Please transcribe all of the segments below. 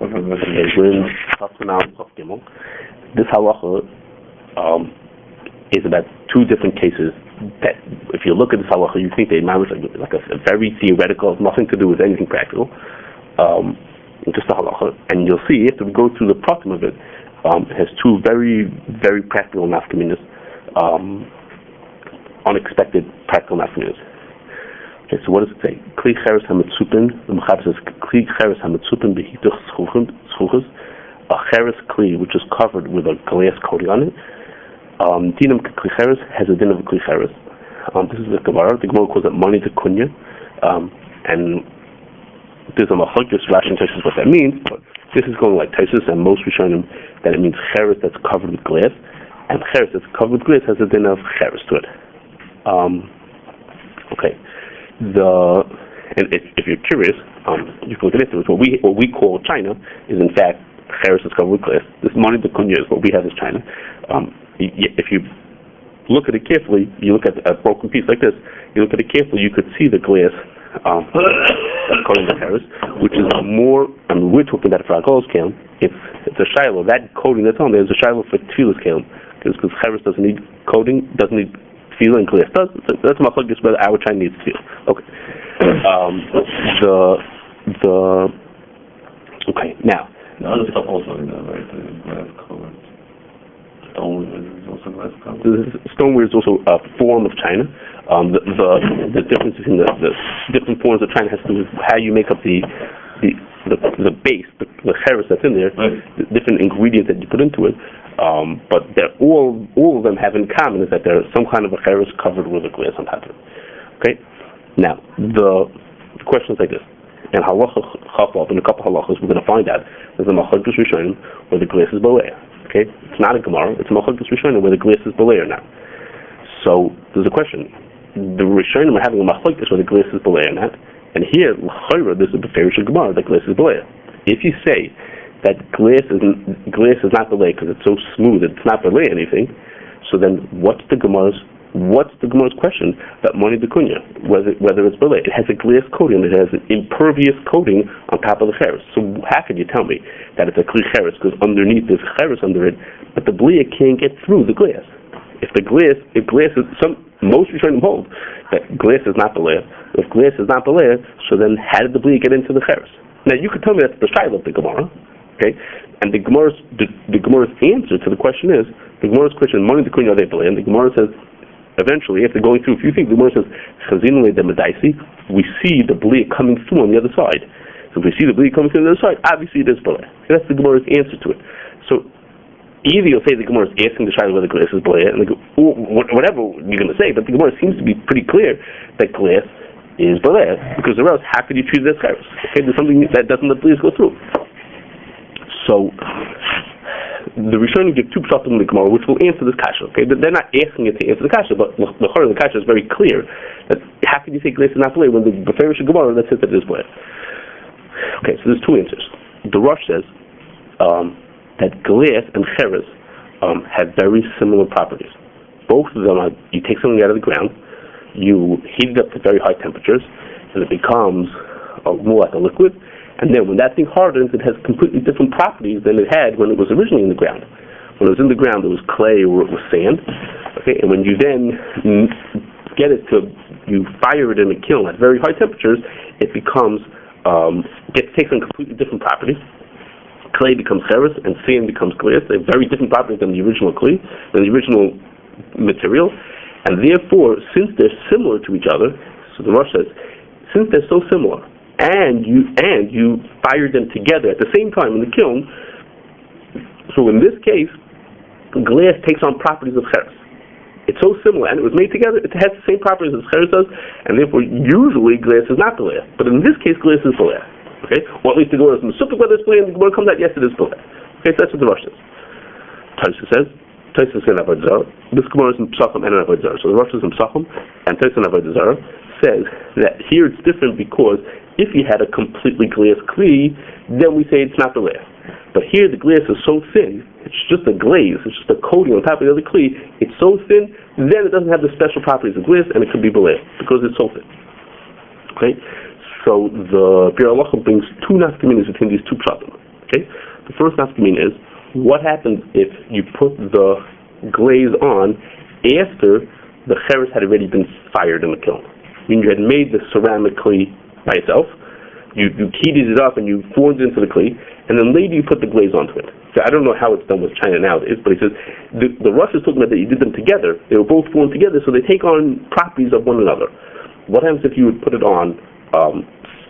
This halacha is about two different cases that, if you look at this halacha, you think they might like a very theoretical, nothing to do with anything practical, just a halacha. And you'll see, after we go through the pratim of it, it has two very, very practical nafkaminas, unexpected practical nafkaminas. Okay, so what does it say? Kli cheres hamitzupin. The Mechaber says kli cheres hamitzupin behituch schuchas. A cheres kli which is covered with a glass coating on it. Dinam kli cheres has a din of a kli cheres. This is the Gemara. The Gemara calls it money to kunya, and there's a machlokes Rashi and Tosfos what that means. But this is going like Tosfos and most Rishonim that it means cheres that's covered with glass, and cheres that's covered with glass has a din of cheres to it. Okay. And if you're curious, you can look at it. What we call China is in fact cheres is covered with glass. This money to kunya is what we have as China. If you look at it carefully, you look at a broken piece like this. You look at it carefully, you could see the glass that's coating the cheres, which is more. I mean, we're talking about it for alcohol's kelim. If it's a shiloh, that coating that's on there is a shiloh for tefillas kelim, because cheres doesn't need coating, doesn't need tefillah, and glass does. That's my focus. Whether our China needs tefillah. Okay. Okay. Now. The other stuff also in there, right? The glass covered. Stoneware is also glass covered. Stoneware is also a form of China. The difference between the different forms of China has to do with how you make up the base, the cheres that's in there, right. The different ingredients that you put into it. But they're all of them have in common is that there's some kind of a cheres covered with a glass on top of it. Okay. Now the question is like this. And halacha chafal in a couple halachas we're going to find out there's a machlokes rishonim where the glass is baleir. Okay, it's not a gemara. It's a machlokes rishonim where the glass is baleir now. So there's a question. The rishonim are having a machlokes where the glass is baleir not, and here l'chayra there's a beferish gemara that glass is baleir. If you say that glass is not baleir because it's so smooth it's not baleir anything, so then what's the Gemara's question about money to kunya, whether it's baleir? It has a glass coating, it has an impervious coating on top of the cheres. So how could you tell me that it's a kli cheres because underneath there's cheres under it, but the blia can't get through the glass? If glass is most Rishonim hold that glass is not baleir. If glass is not baleir, so then how did the blia get into the cheres? Now you could tell me that's the shiloh of the Gemara, okay? And the Gemara's answer to the question is the Gemara's question: money to kunya are they baleir? And the Gemara says. Eventually, after going through a few things, the Gemara says, we see the blia coming through on the other side. So if we see the blia coming through on the other side, obviously it is blia. That's the Gemara's answer to it. So either you'll say the Gemara is asking the shiloh whether glass is blia, and or whatever you're going to say, but the Gemara seems to be pretty clear that glass is blia, because or else, how could you treat it as cheres? Okay, there's something that doesn't let blias go through. So the Rishonim give two pshatim in the Gemara, which will answer this kasha. Okay, they're not asking it to answer the kasha, but the kasha is very clear that how can you say glass is not baleir when the beferish Gemara that says that it is baleir? Okay, so there's two answers. The Rosh says that glass and cheres have very similar properties. Both of them are, you take something out of the ground, you heat it up to very high temperatures, and it becomes more like a liquid. And then when that thing hardens, it has completely different properties than it had when it was originally in the ground. When it was in the ground, it was clay or it was sand. Okay, and when you then you fire it in a kiln at very high temperatures, it becomes takes on completely different properties. Clay becomes cheres and sand becomes glass. They have very different properties than the original clay, than the original material, and therefore, since they're similar to each other, so the Rosh says, since they're so similar. And you fired them together at the same time in the kiln. So in this case, glass takes on properties of cheres. It's so similar, and it was made together. It has the same properties as cheres does, and therefore usually glass is not baleir. But in this case, glass is baleir. Okay, or at least the Gemara is mesupik whether it's baleir, and the Gemara comes out yes, it is baleir. Okay, so that's what the Rosh says. Tosfos says. Tosfos in Avodah Zarah. This Gemara is in Psachim and in Avodah Zarah. So the Rosh is in Psachim, and Tosfos in Avodah Zarah says that here it's different because if you had a completely glass kli, then we say it's not baleir. But here the glass is so thin, it's just a glaze, it's just a coating on top of the other kli, it's so thin, then it doesn't have the special properties of glass, and it could be baleir, because it's so thin. Okay? So the Bir Halacha brings two nafkaminas between these two pshatim. Okay? The first nafkamina is, what happens if you put the glaze on after the cheres had already been fired in the kiln? I mean, you had made the ceramic clay by itself, you heated it up and you formed it into the clay, and then later you put the glaze onto it. So I don't know how it's done with China nowadays, but he says the Rosh is talking about that you did them together. They were both formed together, so they take on properties of one another. What happens if you would put it on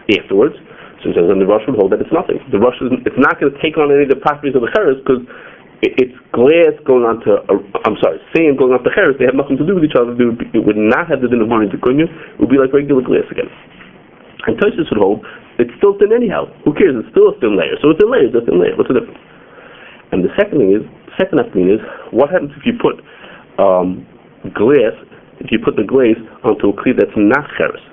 afterwards? So he says, and the Rosh would hold that it's nothing. The Rosh it's not going to take on any of the properties of the cheres because it's glass going on to, sand going on to cheres. They have nothing to do with each other. It would not have the din of morning to kunya. It would be like regular glass again. And Tosfos would hold it's still thin anyhow. Who cares? It's still a thin layer. So it's a layer. It's a thin layer. What's the difference? And the second thing is, what happens if you put glass? If you put the glaze onto a kli that's not cheres?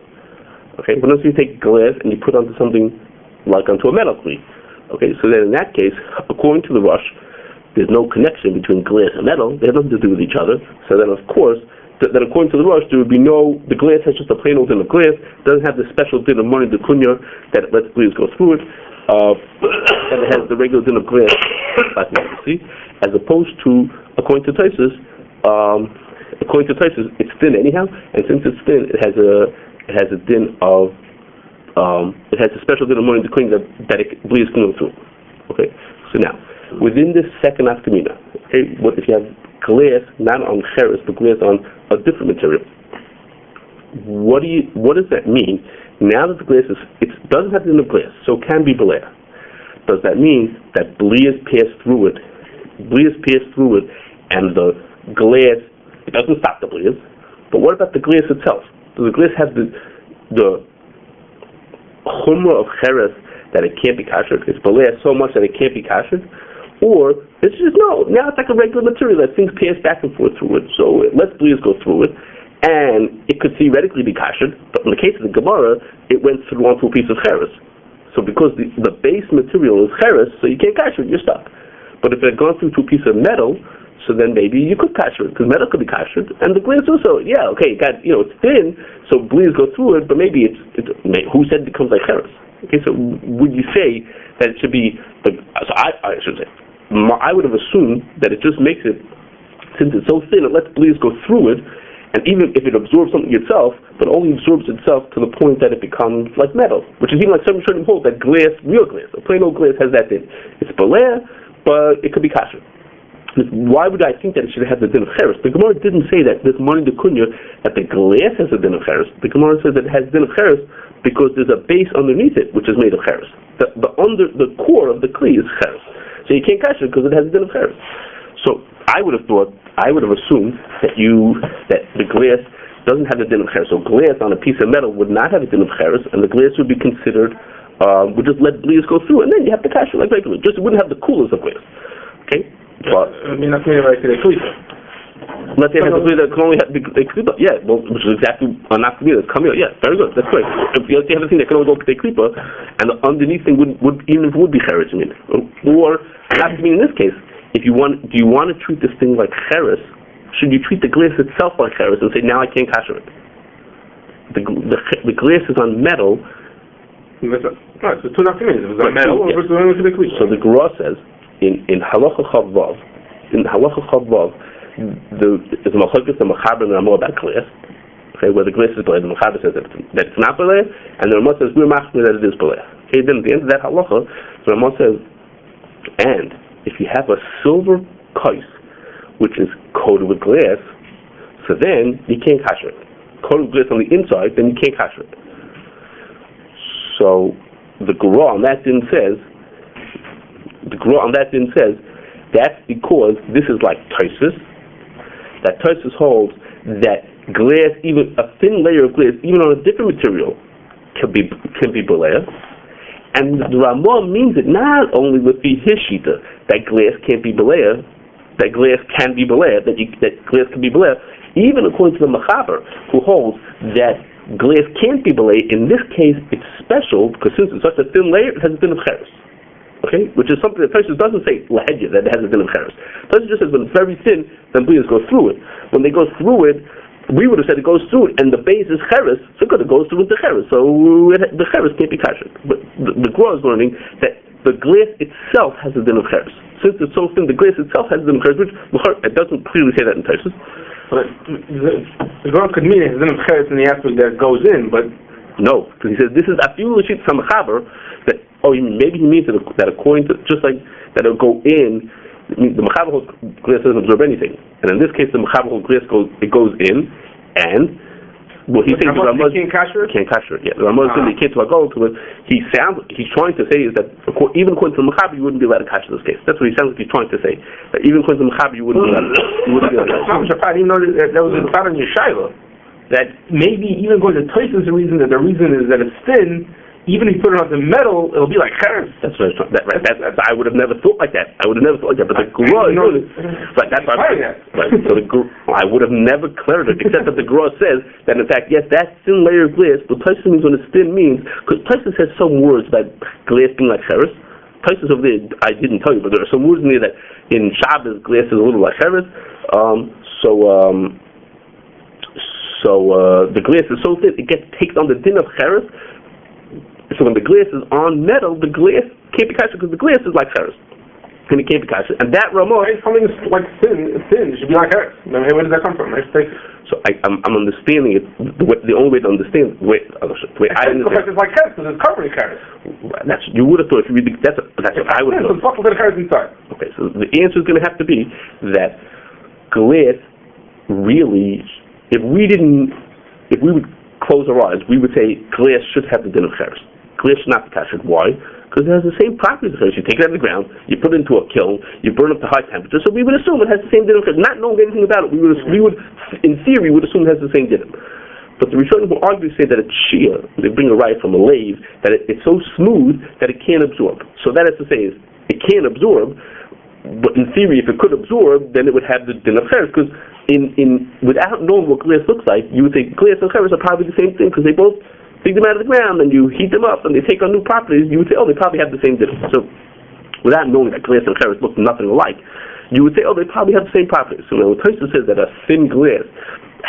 Okay. What if you take glass and you put onto something like onto a metal kli? Okay. So then in that case, according to the Rosh, there's no connection between glass and metal. They have nothing to do with each other. So then, of course, that according to the Rosh, there would be the glass has just a plain old din of glass, doesn't have the special din of money, the kunya, that lets glaze go through it, and it has the regular din of glass, like we see, as opposed to, according to Tosfos, it's thin anyhow, and since it's thin, it has a din of, it has a special din of money, the kunya, that it glaze can go through. Okay, so now, within this second nafkamina, okay, what if you have glass not on cheres but glass on a different material? What does that mean? Now that the glass it doesn't have the end of glass, so it can be belay. Does that mean that blias pass through it? Blias pass through it, and the glass, it doesn't stop the blias. But what about the glass itself? Does the glass have the chumrah of cheres that it can't be kashered? It's belay so much that it can't be kashered? Or it's just now it's like a regular material that things pass back and forth through it, so it lets blias go through it, and it could theoretically be kashered, but in the case of the Gemara, it went through onto a piece of cheres. So because the base material is cheres, so you can't kasher it, you're stuck. But if it had gone through to a piece of metal, so then maybe you could kasher it, because metal could be kashered, and the glass also, it's thin, so blias go through it, but maybe who said it becomes like cheres? Okay, so would you say that it should be, I should say, I would have assumed that it just makes it, since it's so thin, it lets blias go through it, and even if it absorbs something itself, but only absorbs itself to the point that it becomes like metal, which is even like some certain hold that glass, real glass, a plain old glass has that thing. It's belay, but it could be kasher. Why would I think that it should have the din of cheres? The Gemara didn't say that this money the kunya that the glass has a din of cheres. The Gemara says that it has din of cheres because there's a base underneath it which is made of cheres. The core of the kli is cheres. So you can't kasher because it has a din of cheres. So I would have assumed that the glass doesn't have a din of cheres. So glass on a piece of metal would not have a din of cheres, and the glass would be considered would just let blias go through, and then you have to kasher like regular. Just it wouldn't have the coolness of glass. Okay. But I mean, that's maybe right to the klipa. Let's say it has a klipa that can only have the klipa. Yeah, well, which is exactly not klipa that's coming out. Yeah, very good. That's great. If you have a thing that can only go to the klipa, and the underneath thing would even if it would be cheres, I mean, or not to mean in this case. Do you want to treat this thing like cheres? Should you treat the glass itself like cheres and say now I can't kasher it? The glass is on metal. Right, so two nafkamina. It was on metal. So the Gemara says. In halacha chavav, there's a machlokes the mechaber and Ramah about glass. Okay, where the glass is belay, the mechaber says that it's not belay, and the Ramah says we're machmir that it is belay. Okay, then at the end of that halacha, the Ramah says, and if you have a silver kais which is coated with glass, so then you can't kasher it. Coated with glass on the inside, then you can't kasher it. So the Gemara on that din says. That's because this is like Tosfos. That Tosfos holds that glass, even a thin layer of glass, even on a different material, can be belay. And the Ramah means it not only with the his shita that glass can't be belay, that glass can be belay, that glass can be belay. Even according to the Mechaber, who holds that glass can't be belay. In this case, it's special because since it's such a thin layer, it has a din of cheres. Okay, which is something that Tosfos doesn't say lahedya that it has a din of cheres. Tosfos just says when it's very thin, then blias go through it. When they go through it, we would have said it goes through it, and the base is cheres, so good, it goes through into cheres. So the cheres can't be kasher. But the Gemara is learning that the glass itself has a din of cheres. Since it's so thin, the glass itself has a din of cheres, which it doesn't clearly say that in Tosfos. But the Gemara could mean it has a din of cheres in the aspect that goes in, but no, because he says this is afilu l'shit samachaber. That maybe he means that according to just like that it'll go in. The mechaber holds glass doesn't absorb anything, and in this case, the mechaber holds glass goes in, and he thinks the Ramah can't kasher it. Yeah, the Ramah is saying to go to it. He's trying to say is that even according to the mechaber, you wouldn't be allowed to kasher this case. That's what he sounds like he's trying to say. That even according to the mechaber, you wouldn't be allowed. I didn't know that was a thought on your shiloh. That maybe even going to Tosfos, the reason is that it's thin. Even if you put it on the metal, it'll be like cheres. That's what I would have never thought like that. But the Gra, right? That's why. Right. So I would have never cleared it, except that the Gra says that in fact, yes, that thin layer of glass. But Tosfos means when it's thin means because Tosfos has some words about glass being like cheres. Tosfos over there, I didn't tell you, but there are some words in there that in Shabbos glass is a little like cheres. The glass is so thin it takes on the din of cheres. So when the glass is on metal, the glass can't be kasher because the glass is like cheres, and it can't be kasher. And that Ramah, something is like thin. It should be like cheres. Where does that come from? So I'm understanding it. The only way to understand the way I understand. It's like cheres because it's covering cheres. You would have thought if you read that's what I would have thought. So the cheres inside. Okay, so the answer is going to have to be that glass really, if we would close our eyes, we would say glass should have the din of cheres. Glass should not be kasher. Why? Because it has the same properties as cheres. You take it out of the ground, you put it into a kiln, you burn it to high temperature. So we would assume it has the same din of cheres. Not knowing anything about it, we would, in theory, assume it has the same din. But the Rishonim will argue say that it's shear. They bring a right from a lathe that it's so smooth that it can't absorb. So that is to say, it can't absorb. But in theory, if it could absorb, then it would have the din of cheres. Because without knowing what glass looks like, you would think glass and cheres are probably the same thing because they both dig them out of the ground and you heat them up and they take on new properties. You would say, they probably have the same din. So without knowing that glass and cheres look nothing alike, you would say, they probably have the same properties. So when Tosfos says that a thin glass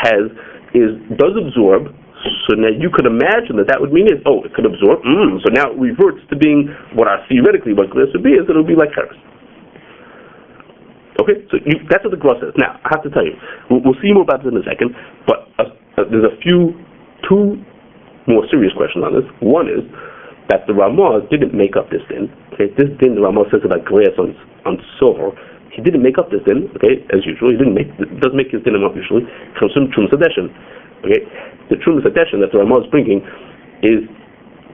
does absorb, so now you could imagine that would mean it could absorb. So now it reverts to being what theoretically what glass would be, is that it would be like cheres. Okay, so that's what the Gra says. Now, I have to tell you, we'll see more about this in a second, but there's two more serious questions on this. One is that the Ramah didn't make up this din. Okay, this din the Ramah says about glass on silver. He didn't make up this din. Okay, as usual, he doesn't make his din up usually. It comes from Trumas Hadeshin. Okay, the Trumas Hadeshin that the Ramah is bringing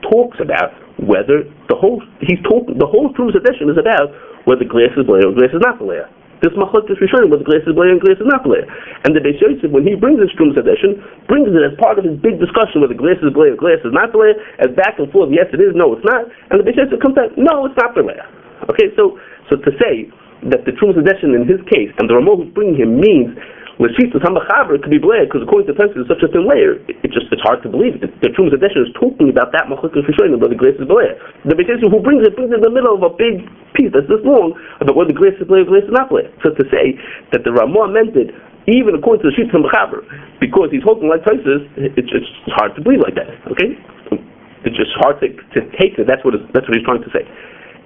talks about whether the whole Trumas Hadeshin is about whether glass is layer or glass is not the layer. This machlok is showing whether glass is layer and glass is not layer. And the Beis Yosef, when he brings this Trumas Hadeshin, brings it as part of his big discussion whether glass is layer or glass is not the layer, as back and forth, yes it is, no it's not. And the Beis Yosef comes out, no it's not the layer. Okay, so to say that the Trumas Hadeshin in his case, and the Ramah who's bringing him means L'shita Samachaber could be blair because according to Tosfos it's such a thin layer. It's hard to believe. The Trumas Hadeshin is talking about that machlokes for showing whether the glass is blair. The Beis Yosef who brings it in the middle of a big piece that's this long about whether the glass is blair or glass is not blair. So to say that the Ramah meant it even according to the L'shita Samachaber because he's talking like Tosfos, it's hard to believe like that. Okay, it's just hard to take it. That's what he's trying to say.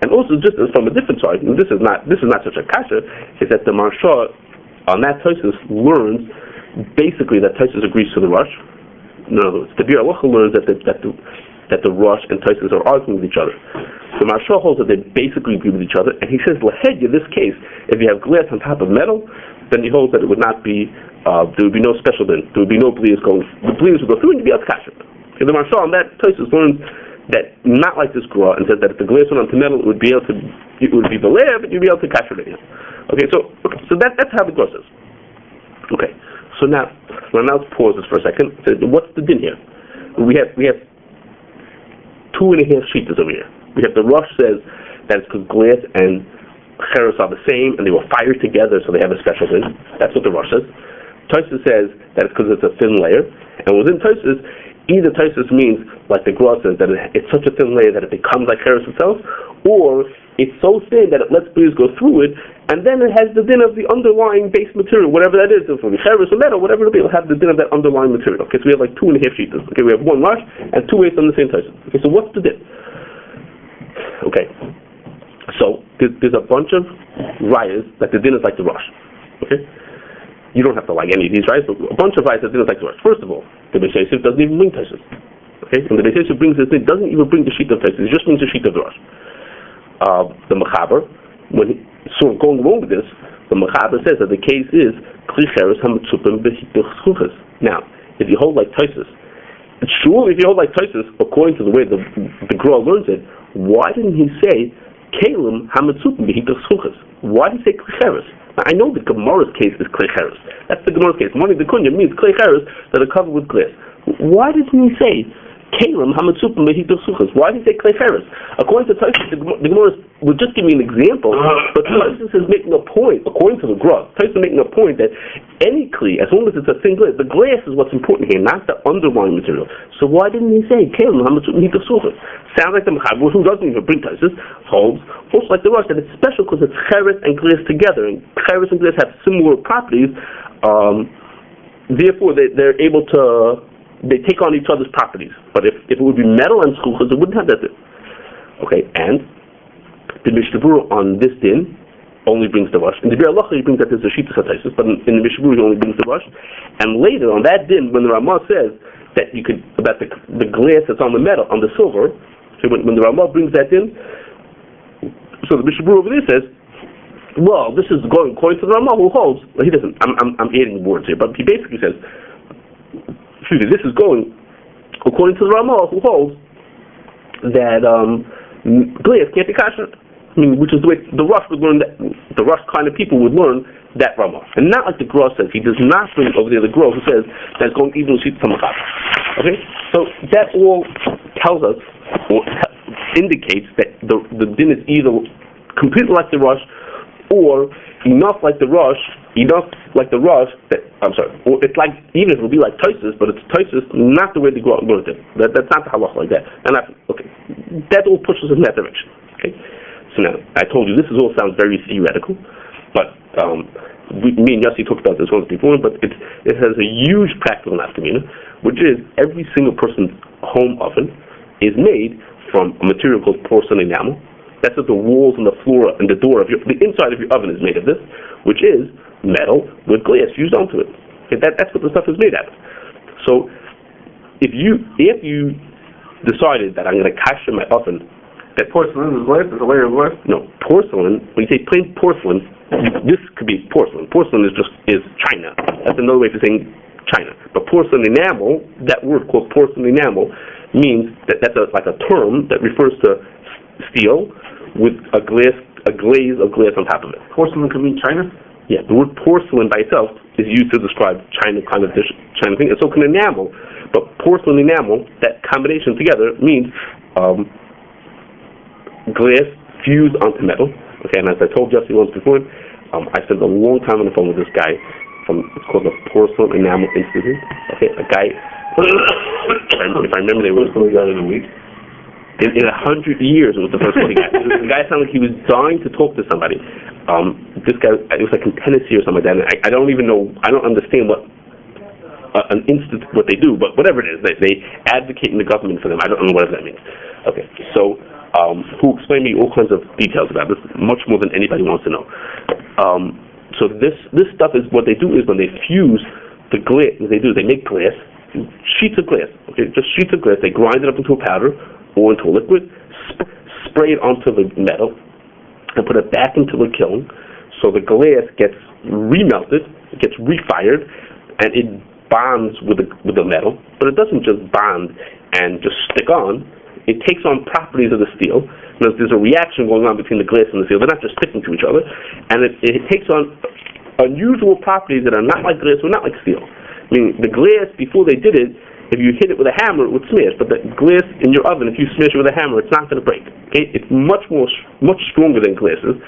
And also just from a different side, and this is not such a kasha, is that the Maharsha on that Tosfos learns basically that Tosfos agrees to the Rosh. In other words, the Bir Halacha learns that the Rosh and Tosfos are arguing with each other. The Maharsha holds that they basically agree with each other, and he says, Lahedya, in this case, if you have glass on top of metal, then he holds that it would not be, there would be no special din. There would be no bleeds going, the bleeds would go through and you'd be able to kasher. Okay, the Maharsha on that Tosfos learns that not like this Gra, and says that if the glass went onto metal, it would be the layer, but you'd be able to kasher it. Okay, so that's how the Gra says. Okay, so now let's pause this for a second. So what's the din here? We have 2.5 sheetas over here. We have the Rosh says that it's because glass and cheres are the same, and they were fired together, so they have a special din. That's what the Rosh says. Tosfos says that it's because it's a thin layer, and within Tosfos, either Tosfos means, like the Gra says, that it's such a thin layer that it becomes like cheres itself, or it's so thin that it lets breeze go through it, and then it has the din of the underlying base material, whatever that is, if it's cheres or metal, whatever it'll be, it'll have the din of that underlying material. Okay, so we have like 2.5 sheetas. Okay, we have one Rosh and 2 weights on the same Tosfos. Okay, so what's the din? Okay, there's a bunch of rayas that the din is like the Rosh. Okay? You don't have to like any of these rayas, but a bunch of rayas that the din is like the Rosh. First of all, the Beis Yosef doesn't even bring Tosfos. Okay? When the Beis Yosef brings this, it doesn't even bring the sheet of Tosfos. It just brings the sheet of the Rosh. The Mechaber, going along with this, the Mechaber says that the case is Klicheres Hamatzupim Behitach Schuchas. Now, if you hold like Tosfos, surely if you hold like Tosfos, according to the way the Gra learns it, why didn't he say Kalim Hamatzupim Behitach Schuchas? Why did he say Klicheres? Now, I know the Gemara's case is Klicheres. That's the Gemara's case. Money the Kunya means Klicheres that are covered with glass. Why didn't he say Kalim Hamatzupim Behitach Schuchas? Why did he say Klicheres? According to Tosfos, the Gemara will just give me an example, but Tosfos is making a point, according to the Gra, Tosfos is making a point that any kli, as long as it's a thin glass, the glass is what's important here, not the underlying material. So why didn't he say Kalim Hamatzupim Behitach Schuchas? Sounds like the Mechaber, who doesn't even bring Tosfos, holds, also like the Rosh, that it's special because it's cheres and glass together, and cheres and glass have similar properties, therefore they're able to, they take on each other's properties. But if it would be metal and schuchas, it wouldn't have that din. Okay, and the Mishnah Berurah on this din only brings the Rosh. In the Bir Halacha he brings that there's a sheet of Tosfos, but in the Mishnah Berurah he only brings the Rosh. And later on that din, when the Ramah says that you could, about the glass that's on the metal, on the silver, so when the Ramah brings that din, so the Mishnah Berurah over there says, well, this is going according to the Ramah who holds, well, he doesn't, I'm adding words here, but he basically says, this is going according to the Ramah who holds that glass can't be kasher. I mean, which is the way the Rosh would learn that, the Rosh kind of people would learn that Ramah. And not like the Gra says. He does not bring over there the Gra who says that's going even to sheet from Okay? So that all tells us, or indicates that the din is either completely like the Rosh or enough like the Rosh that, or it's like, even if it would be like Tosfos, but it's Tosfos, not the way they go out and learn it. That's not the halacha like that. And that all pushes us in that direction. Okay? So now, I told you, this all sounds very theoretical, but me and Yossi talked about this once before, but it has a huge practical nafkamina, which is every single person's home oven is made from a material called porcelain enamel. That's what the walls and the floor and the door of the inside of your oven is made of this, which is metal with glass fused onto it. Okay, that's what the stuff is made out of. So, if you decided that I'm going to kasher my oven, that porcelain is glass, is a layer of glass? No, porcelain. When you say plain porcelain, this could be porcelain. Porcelain is China. That's another way of saying China. But porcelain enamel, that word called porcelain enamel, means that's like a term that refers to steel with a glaze of glass on top of it. Porcelain can mean China? Yeah, the word porcelain by itself is used to describe China kind of dish, China thing, and so can enamel. But porcelain enamel, that combination together means glass fused onto metal. Okay, and as I told Jesse once before, I spent a long time on the phone with this guy it's called the Porcelain Enamel Institute. Okay, a guy, if I remember, they were something got in a week. In 100 years, it was the first one he got. The guy sounded like he was dying to talk to somebody. This guy, it was like in Tennessee or something like that. And I don't even know, I don't understand what an institute, what they do, but whatever it is, they advocate in the government for them. I don't know whatever that means. Okay, so who explained me all kinds of details about this, much more than anybody wants to know. So this stuff is, what they do is when they fuse the glass, what they do is they make glass, sheets of glass, okay, just sheets of glass, they grind it up into a powder, or into a liquid, spray it onto the metal, and put it back into the kiln, so the glass gets remelted, it gets refired, and it bonds with the metal. But it doesn't just bond and just stick on. It takes on properties of the steel. There's a reaction going on between the glass and the steel. They're not just sticking to each other, and it takes on unusual properties that are not like glass or not like steel. I mean, the glass, before they did it, if you hit it with a hammer, it would smash. But the glass in your oven, if you smash it with a hammer, it's not going to break. Okay, it's much stronger than glasses.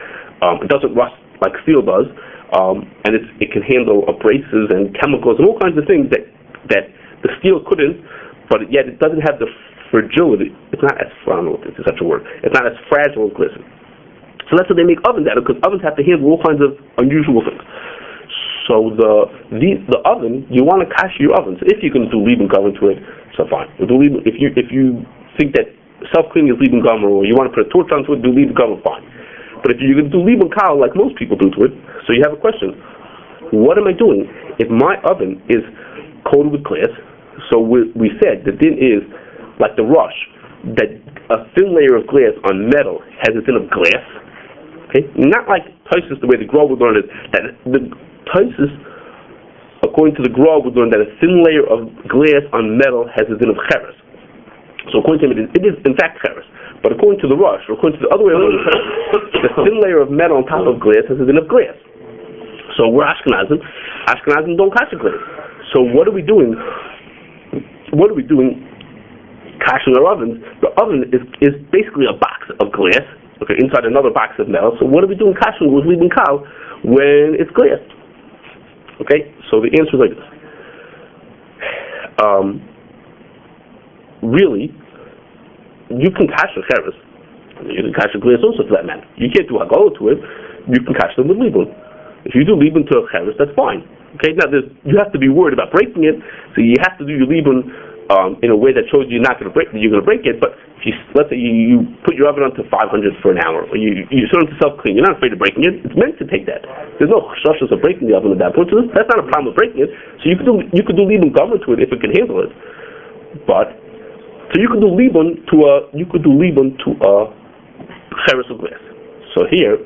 It doesn't rust like steel does, and it can handle abrasives and chemicals and all kinds of things that the steel couldn't. But yet it doesn't have the fragility. It's not as, I don't know if it's such a word. It's not as fragile as glass. So that's what they make ovens out of, because ovens have to handle all kinds of unusual things. So the oven, you want to kasher your oven. So if you can do leaving gum into it, so fine. If you think that self-cleaning is leaving gum, or you want to put a torch onto it, do leaving gum, fine. But if you're going to do Liban Kal like most people do to it, so you have a question. What am I doing? If my oven is coated with glass, so we said the din is like the rush, that a thin layer of glass on metal has a din of glass. Okay? Not like Tosfos, the way the Gra would learn it, that the Tosfos, according to the Gra, would learn that a thin layer of glass on metal has a din of cheres. So according to him, it is in fact cheres. But according to the rush, or according to the other way around, the thin layer of metal on top of glass has a din of glass. So we're Ashkenazim. Ashkenazim don't kasher glass. So what are we doing? Kashing our ovens. The oven is basically a box of glass, okay, inside another box of metal. So what are we doing kashing with Liban Kal when it's glass? Okay, so the answer is like this. Really, you can kasher cheres. You can kasher glass also for that matter. You can't do hagala to it. You can kasher them with Liban. If you do Liban to a cheres, that's fine. Okay, now you have to be worried about breaking it, so you have to do your Liban in a way that shows you're not going to break it. But if let's say you put your oven on to 500 for an hour, or you turn it to self-clean, you're not afraid of breaking it. It's meant to take that. There's no chashas of breaking the oven at that point, so that's not a problem with breaking it. So you could do Liban government to it if it can handle it. But so you could do Liban to a cheres of glass. So here,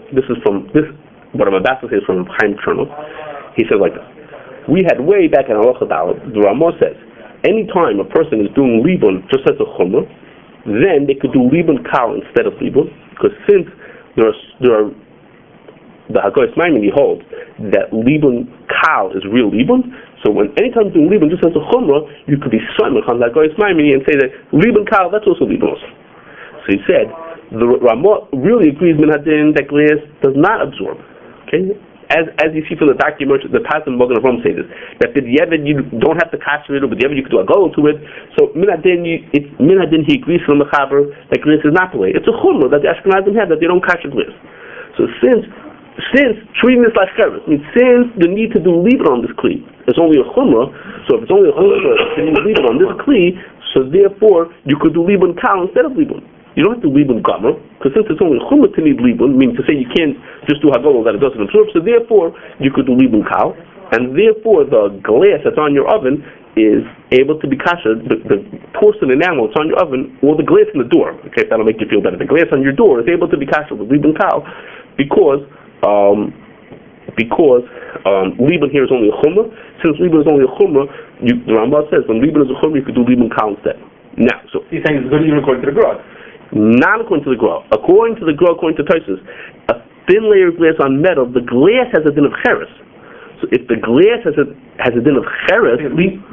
what I'm about to say is from Chaim Chernow. He says like this: we had way back in Aruch the Ramah says, anytime a person is doing Liban just as a chumrah, then they could do Liban Kal instead of Liban, because since there are the Hagoyes Maimoni holds that Liban Kal is real Liban, so anytime you're doing Liban just as a chumrah, you could be silent on the Hagoyes Maimoni and say that Liban Kal, that's also Liban also. So he said, the Ramah really agrees Minhadin that glass does not absorb. Okay? As you see from the document, the Pasuk Mogen Avram say this, that the Yevid you don't have to kasher it, but the Yevid you can do a go to it. So Minhadin he agrees from the Chaber that glass is not the way. It's a chumrah that the Ashkenazim have that they don't kasher glass. So since treating this like cheres, since the need to do Liban on this kli is only a chumrah, so if it's only a chumrah, then you leave it on this kli, so therefore you could do Liban Kal instead of Liban. You don't have to Liban Gomer, because since it's only chumrah to need Liban, meaning to say you can't just do hagol that it doesn't absorb, so therefore you could do Liban Kal, and therefore the glass that's on your oven is able to be kasher, the porcelain enamel that's on your oven, or the glass in the door, okay, if that'll make you feel better. The glass on your door is able to be kasher with Liban Kal, because Liban here is only a chumrah. Since Liban is only a chumrah, the Rambam says when Liban is a chumrah, you could do Liban Kal instead. Now, so he's saying it's good even according to the Gra. Not according to the Gra. According to the Gra, according to Tosfos, a thin layer of glass on metal, the glass has a din of cheres. So if the glass has a din of cheres,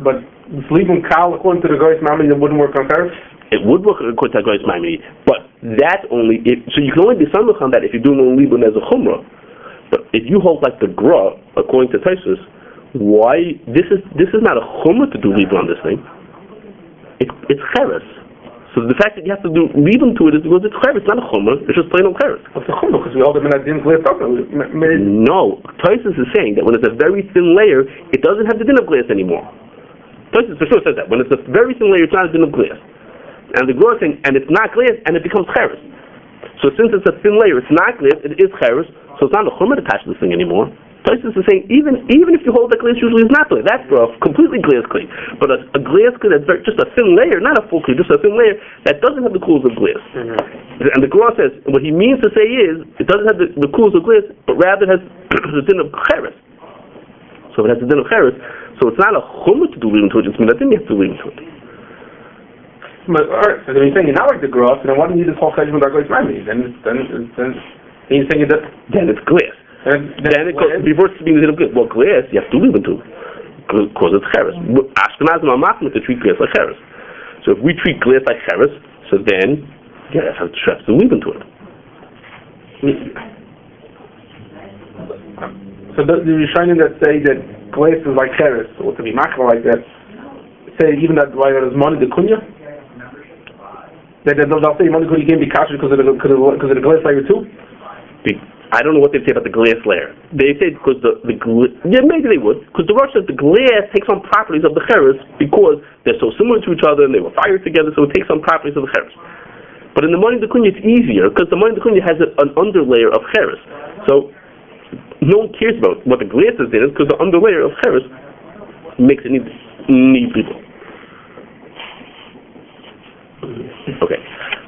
but Liban Kal according to the Hagoyes Maimoni, it wouldn't work on cheres. It would work according to the Hagoyes Maimoni, but that's only so you can only be samach on that if you're doing Liban as a chumrah. But if you hold like the Gra, according to Tosfos, why this is not a chumrah to do Liban on this thing? It's cheres. So the fact that you have to do Liban to it is because it's cheres, it's not a chumrah. It's just plain old cheres. It's a chumrah because we all have Minhadin glass oven. No, Tosfos is saying that when it's a very thin layer, it doesn't have the din of glass anymore. Tosfos for sure says that when it's a very thin layer, it's not a din of glass. And the Gra thing, and it's not glass, and it becomes cheres. So since it's a thin layer, it's not glass, it is cheres. So it's not a chumrah to touch this thing anymore. Tosfos is saying even if you hold that glass usually is not glass, that's completely glass clay. But a glass clay that's just a thin layer, not a full clay, just a thin layer that doesn't have the cools of glass. Mm-hmm. And the Gra says what he means to say is it doesn't have the cools of glass, but rather has the din of cheres. So it has the din of cheres. So it's not a chumrah to do Liban to it. It's Minhadin you have to do Liban to it. But alright, so then you're saying you're not like the Gra, so then why do you need this whole cheshbon Hagoyes Maimoni? Then you're saying that then it's glass. Then it reverts to being a little good. Well, glass, you have to leave it to because it's cheres. Ashkenazim are machmir to treat glass like cheres. So if we treat glass like cheres, so then, that's how you have to leave into it. So the Rishonim that say that glass is like cheres, or to be machmir like that, say even that why there's money the kunya? That they'll say money kunya can't be kasher because of the glass layer too? I don't know what they say about the glass layer. They say because maybe they would, because the Rosh says the glass takes on properties of the cheres because they're so similar to each other and they were fired together, so it takes on properties of the cheres. But in the money d'kunya, it's easier because the money d'kunya has an underlayer of cheres. So no one cares about what the glass is in it because the underlayer of cheres makes it need people. Okay.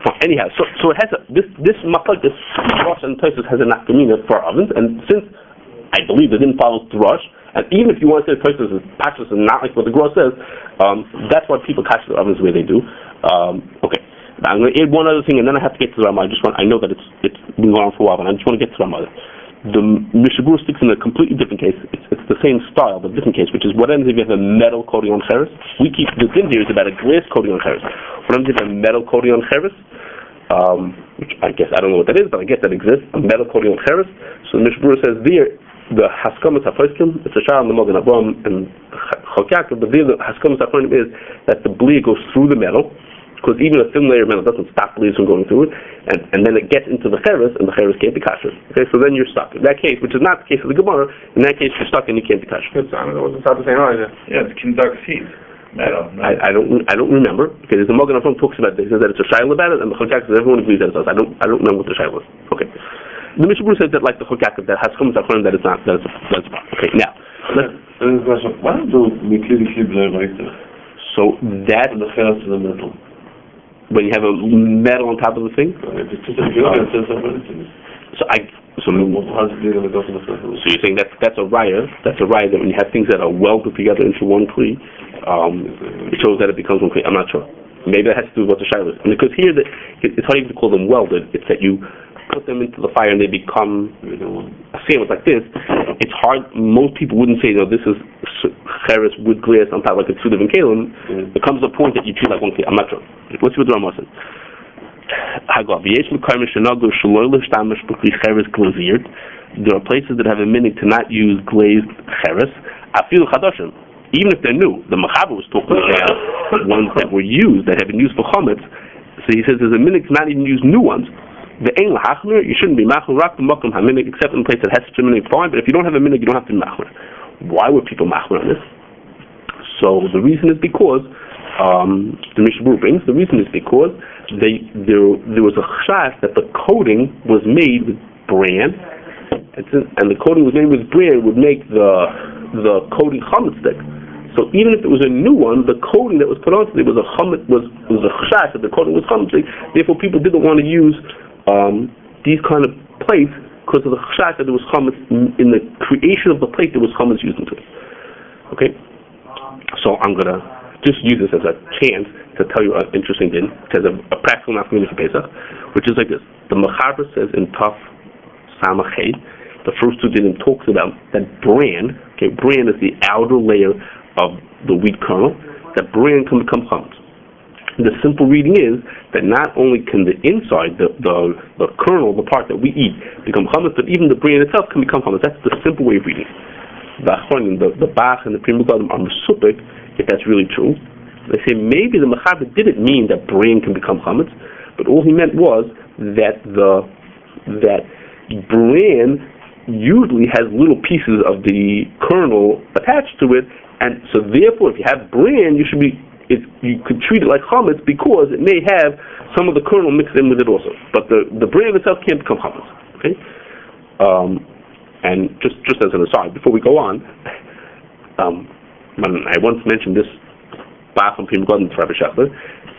Well, anyhow, so it has this machlok, this Rosh and Tosfos has a nafkamina for ovens, and since I believe it didn't follow the Rosh, and even if you want to say Tosfos is pashtus and not like what the Gross says, that's why people catch the ovens the way they do. Okay. Now I'm going to add one other thing, and then I have to get to the Ramah. I know that it's been going on for a while, but I just want to get to the Ramah. The Mishabur sticks in a completely different case. It's the same style, but a different case, which is what ends if you have a metal coating on cheres. We keep the din here is about a glass coating on cheres. What ends if you have a metal coating on cheres? Which I guess I don't know what that is, but I guess that exists. A metal coating on cheres. So the Mishabur says there, the haskamas hafoiskim, it's a shal in the Mogen Abram and Chokyak, but there the haskamas hafoiskim is that the bleed goes through the metal. Because even a thin layer of metal doesn't stop bleeds from going through it, and then it gets into the cheres, and the cheres can't be kashrus. Okay, so then you're stuck. In that case, which is not the case of the Gemara, in that case you're stuck and you can't be kashrus. I don't know what's the same either. Yeah, it's kindak seed. Metal. I don't remember. Okay, there's a Mogen Avram talks about this. He says that it's a shayla about it, and the Chokyak says everyone agrees that it's us. I don't know what the shayla is. Okay. The Mishabur says that like the Chokyak that has come to that it's not. That's okay. Now, why do we clearly flip the so that the cheres to the metal? When you have a metal on top of the thing? So you're saying that's a raya. That's a raya that when you have things that are welded together into one kli, it shows that it becomes one kli. I'm not sure. Maybe that has to do with what the shayla is. Because here it's hard even to call them welded. It's that you put them into the fire and they become a sandwich like this. It's hard. Most people wouldn't say, this is cheres with glass on top like it's two different kalim. There comes a point that you treat like one kli. I'm not sure. Let's see what the Ramah says. There are places that have a minhag to not use glazed cheres. Even if they're new. The Mechaber was talking about ones that were used, that have been used for chametz. So he says there's a minhag to not even use new ones. The ein lahachmer, you shouldn't be machmer rak the makom haminhag, except in a place that has such a minhag, fine. But if you don't have a minhag, you don't have to be machmer. Why would people machmer on this? So the reason is because the Mishabur brings. The reason is because there was a chashash that the coating was made with bran, and the coating was made with bran would make the coating chametz stick. So even if it was a new one, the coating that was put onto it was a chashash that the coating was chametz stick. Therefore, people didn't want to use these kind of plates because of the chashash that there was chametz in the creation of the plate. There was chametz used into it. Okay, so I'm gonna just use this as a chance to tell you an interesting din. It has a practical nafkamina for Pesach, which is like this. The Mechaber says in Taf Samachay, the first two dinim talks about that bran. Okay, bran is the outer layer of the wheat kernel. That bran can become chametz. The simple reading is that not only can the inside, the kernel, the part that we eat, become chametz, but even the bran itself can become chametz. That's the simple way of reading. The Bach and the Pri Megadim are mesupik if that's really true. They say maybe the Mechaber didn't mean that bran can become chametz, but all he meant was that bran usually has little pieces of the kernel attached to it, and so therefore, if you have bran, you could treat it like chametz because it may have some of the kernel mixed in with it also. But the bran itself can't become chametz. Okay. And just as an aside, before we go on, when I once mentioned this Bach from Pri Megadim to Rabbi Shechler,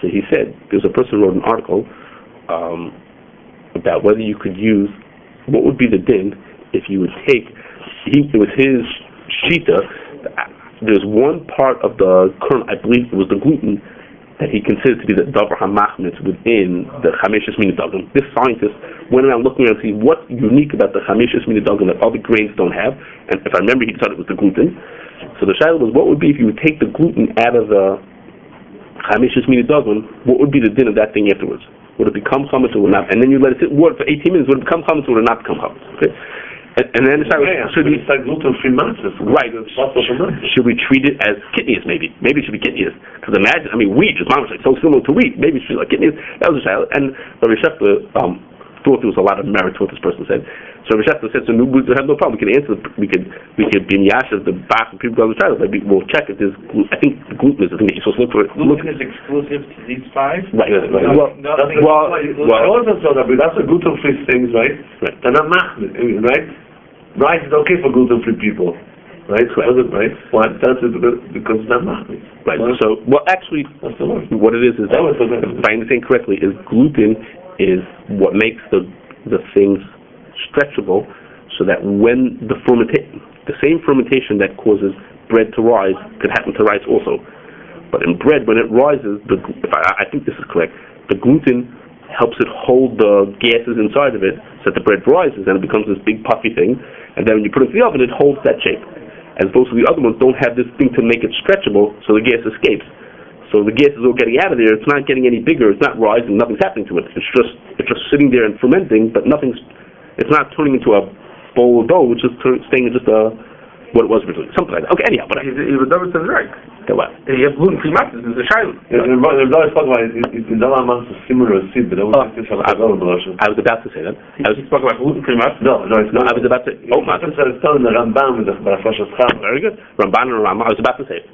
so he said there's a person who wrote an article about whether you could use, what would be the din if you would take, with his shita, there's one part of the kernel, I believe it was the gluten, that he considered to be the davar hamachmitz within the chameshes minidagim. This scientist went around looking around to see what's unique about the chameshes minidagim that other grains don't have, and if I remember, he decided it was the gluten. So the shayla was, what would be if you would take the gluten out of the chameshes minidagim? What would be the din of that thing afterwards? Would it become chametz or would not? And then you let it sit for 18 minutes. Would it become chametz or would it not become chametz? Okay. And then should we like gluten-free matzah? Right. Should we treat it as kidneys? Maybe it should be kidneys. Because imagine, wheat is like so similar to wheat. Maybe it should be like kidneys. That was a child. And Rabbi Shechler thought there was a lot of merit to what this person said. So Rav Shesler said, so we have no problem. We can answer. We could be in Yasha, the back of people on the child. We'll check if there's. I think gluten is the thing that you're supposed to look for. Gluten is exclusive to these five. Right. That's a gluten-free things, right? Right. And I'm machmir, right? Rice is okay for gluten-free people. Right? Right? Why? That's it, because it's not machmir. Right. So, actually, what it is that, if I understand correctly, is gluten is what makes the things stretchable, so that when the same fermentation that causes bread to rise could happen to rice also. But in bread, when it rises, I think this is correct, the gluten helps it hold the gases inside of it, so that the bread rises and it becomes this big puffy thing, and then when you put it in the oven, it holds that shape. As opposed to the other ones don't have this thing to make it stretchable, so the gas escapes. So the gas is all getting out of there. It's not getting any bigger. It's not rising. Nothing's happening to it. It's just sitting there and fermenting, but it's not turning into a bowl of dough. It's just staying in just what it was originally. Something like that. Okay, anyhow, whatever. The double says right. Okay, what? You have gluten-free matzahs. It's a shiloh. The Rebbe spoke about it. In Dala Mas is similar to seed, but I was about to say that. He spoke about gluten-free matzahs. No, I was about to say oat matzah. It's telling the Rambam with the Barafashas Cham. Very good. Ramban and Rambam. I was about to say it.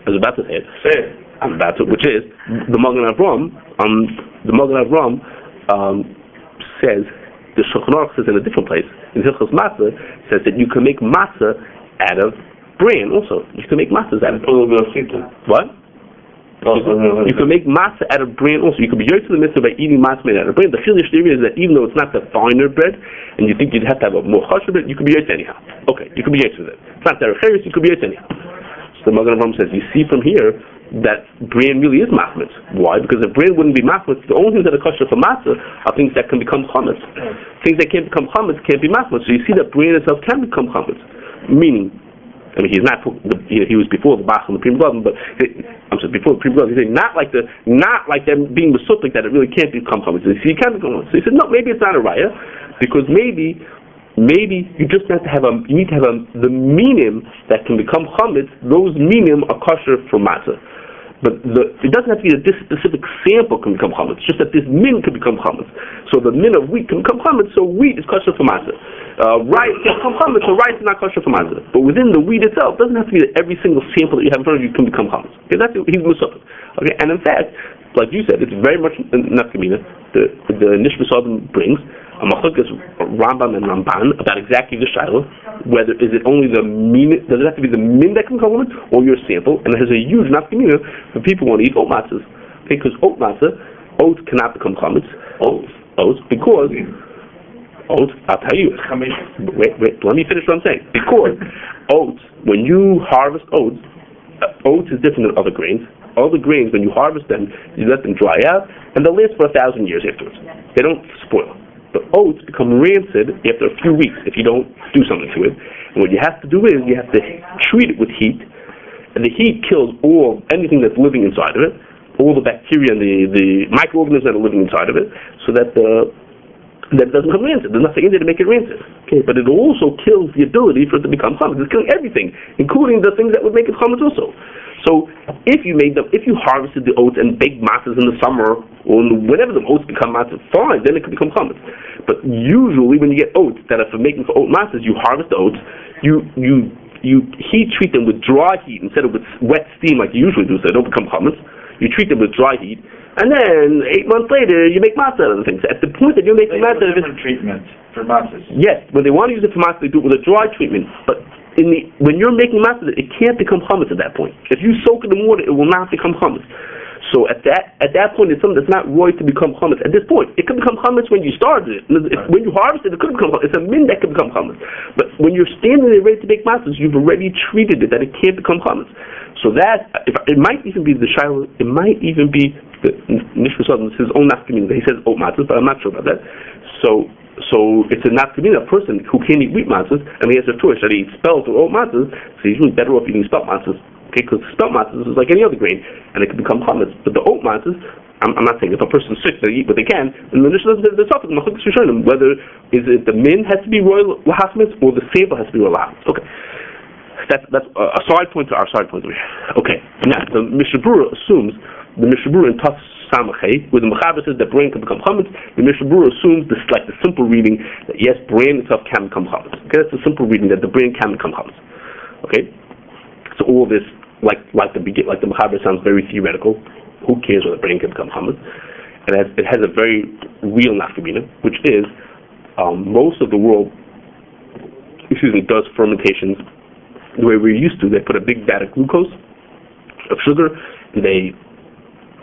Say it. I'm about to, which is the Magen Avram. The Magen Avram says, the Shulchan Aruch says in a different place, in Hilchos Matzah, says that you can make matzah out of bran also. You can make matzahs out of what? You can make matzah out of bran also. You can be yoked to the mitzvah by eating matzah made out of bran. The chiddush theory is that even though it's not the finer bread, and you think you'd have to have a more kosher bread, you can be yoked anyhow. Okay, you can be yoked with it. It's not derech eretz, you can be yoked anyhow. So the Magen Avram says, you see from here that bran really is machmitz. Why? Because if bran wouldn't be machmitz, the only things that are kosher for matzah are things that can become chametz. Things that can't become chametz can't be machmitz. So you see that bran itself can become chametz. Meaning, I mean, he was before the Bach and the Pri Megadim, but before the Pri Megadim, he's saying not like them being mesupik that it really can't become chametz. So you can become chametz. So he said, no, maybe it's not a raya, because maybe you just have to have the minim that can become chametz. Those minim are kosher for matzah. But it doesn't have to be that this specific sample can become chametz. Just that this min can become chametz. So the min of wheat can become chametz. So wheat is kosher for matzah. Rice can become chametz. So rice is not kosher for matzah. But within the wheat itself, it doesn't have to be that every single sample that you have in front of you can become chametz. Okay, he's musafir. Okay, and in fact, like you said, it's very much nafkamina. The Nishmas Adam brings a machlokes Rambam and Ramban about exactly the shiloh, whether is it only the min, does it have to be the min that can come from it, or your sample, and it has a huge nafkamina for people who want to eat oat matzahs. Okay, because oats cannot become chametz. Because oats, I'll tell you. Wait, let me finish what I'm saying. Because oats, when you harvest oats is different than other grains. Other grains, when you harvest them, you let them dry out, and they'll last for 1,000 years afterwards. They don't spoil. But oats become rancid after a few weeks if you don't do something to it. And what you have to do is you have to treat it with heat, and the heat kills anything that's living inside of it, all the bacteria and the microorganisms that are living inside of it, so that it doesn't become rancid. There's nothing in there to make it rancid. Okay, but it also kills the ability for it to become chametz. It's killing everything, including the things that would make it chametz also. So if you harvested the oats and baked matzahs in the summer, or whenever the oats become matzahs, fine, then it can become chametz. But usually when you get oats that are for making for oat matzahs, you harvest the oats, you heat treat them with dry heat instead of with wet steam like you usually do, so they don't become chametz. You treat them with dry heat, and then 8 months later you make matzah out of the things. At the point that you're making matzah, different treatment for matzahs. Yes, when they want to use it for matzah, they do it with a dry treatment, but when you're making matzah, it can't become chametz at that point. If you soak it in water, it will not become chametz. So at that point, it's something that's not right to become chametz. At this point, it could become chametz when you started it. When you harvest it, it could become chametz. It's a min that could become chametz. But when you're standing there ready to make matzahs, you've already treated it that it can't become chametz. So that it might even be the shiloh. It might even be the Nishmas Adam, his own nafkamina. He says oat matzahs, but I'm not sure about that. So it's a nafkamina, a person who can't eat wheat matzahs, and he has a choice that he eats spelt or oat matzahs, so he's really better off eating spelt matzahs. Okay, because spelt matzahs is like any other grain, and it can become chametz. But the oat matzahs, I'm not saying if a person's sick, they eat what they can. And the Mishnah doesn't talk about whether is it the min has to be royal lahachmitz or the sample has to be royal lahachmitz. Okay, that's a side point to our side point over here. Okay, now the Mishnah Berurah assumes the Mishnah Berurah in Taf Samachay, where the Mechaber says that bran can become chametz, the Mishnah Berurah assumes this, like the simple reading that yes, bran itself can become chametz. Okay, that's the simple reading that the bran can become chametz. Okay, so all this, like the Mechaber sounds very theoretical. Who cares whether bran can become chametz? And it has a very real nafkamina, which is most of the world, does fermentations the way we're used to. They put a big vat of glucose, of sugar, and they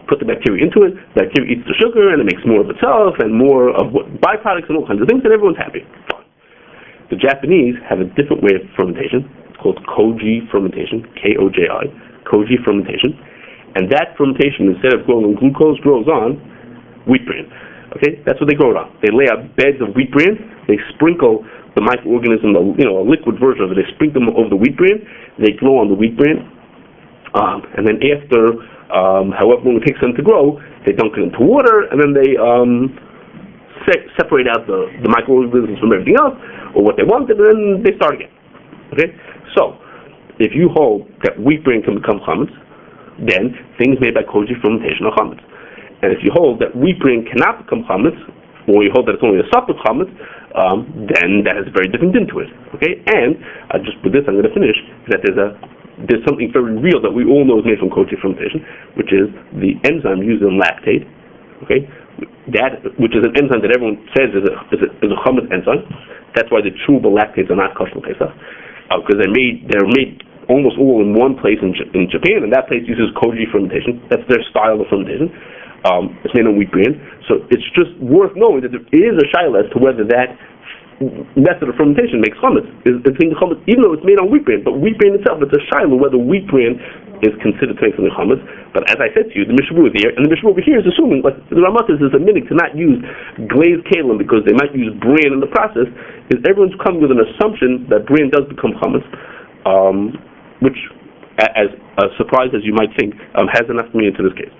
put the bacteria into it. The bacteria eats the sugar, and it makes more of itself, and more of byproducts and all kinds of things, and everyone's happy. The Japanese have a different way of fermentation. It's called Koji Fermentation, K-O-J-I, Koji Fermentation. And that fermentation, instead of growing on glucose, grows on wheat bran. Okay, that's what they grow it on. They lay out beds of wheat bran. They sprinkle the microorganism, a liquid version of it. They sprinkle them over the wheat bran. They grow on the wheat bran. And then after however long it takes them to grow, they dunk it into water, and then they separate out the microorganisms from everything else, or what they want, and then they start again. Okay? So, if you hold that wheat bran can become chametz, then things made by Koji fermentation are chametz. And if you hold that wheat bran cannot become chametz, or you hold that it's only a sup of chametz, then that has a very different din to it. Okay? And, just with this I'm going to finish, that there's something very real that we all know is made from Koji fermentation, which is the enzyme used in lactate. Okay, that which is an enzyme that everyone says is a chametz enzyme. That's why the chewable lactates are not kosher Pesach, because they're made almost all in one place in Japan, and that place uses Koji fermentation. That's their style of fermentation. It's made on wheat bran, so it's just worth knowing that there is a shaila as to whether that method of fermentation makes chametz. Even though it's made on wheat bran, but wheat bran itself, it's a shaila whether wheat bran is considered to make something chametz. But as I said to you, the Mishnah Berurah there, and the Mishnah Berurah over here is assuming, like the Ramah says, is a minhag to not use glazed kalim because they might use bran in the process. Is everyone's coming with an assumption that bran does become chametz, which, as a surprise as you might think, has enough meaning to this case.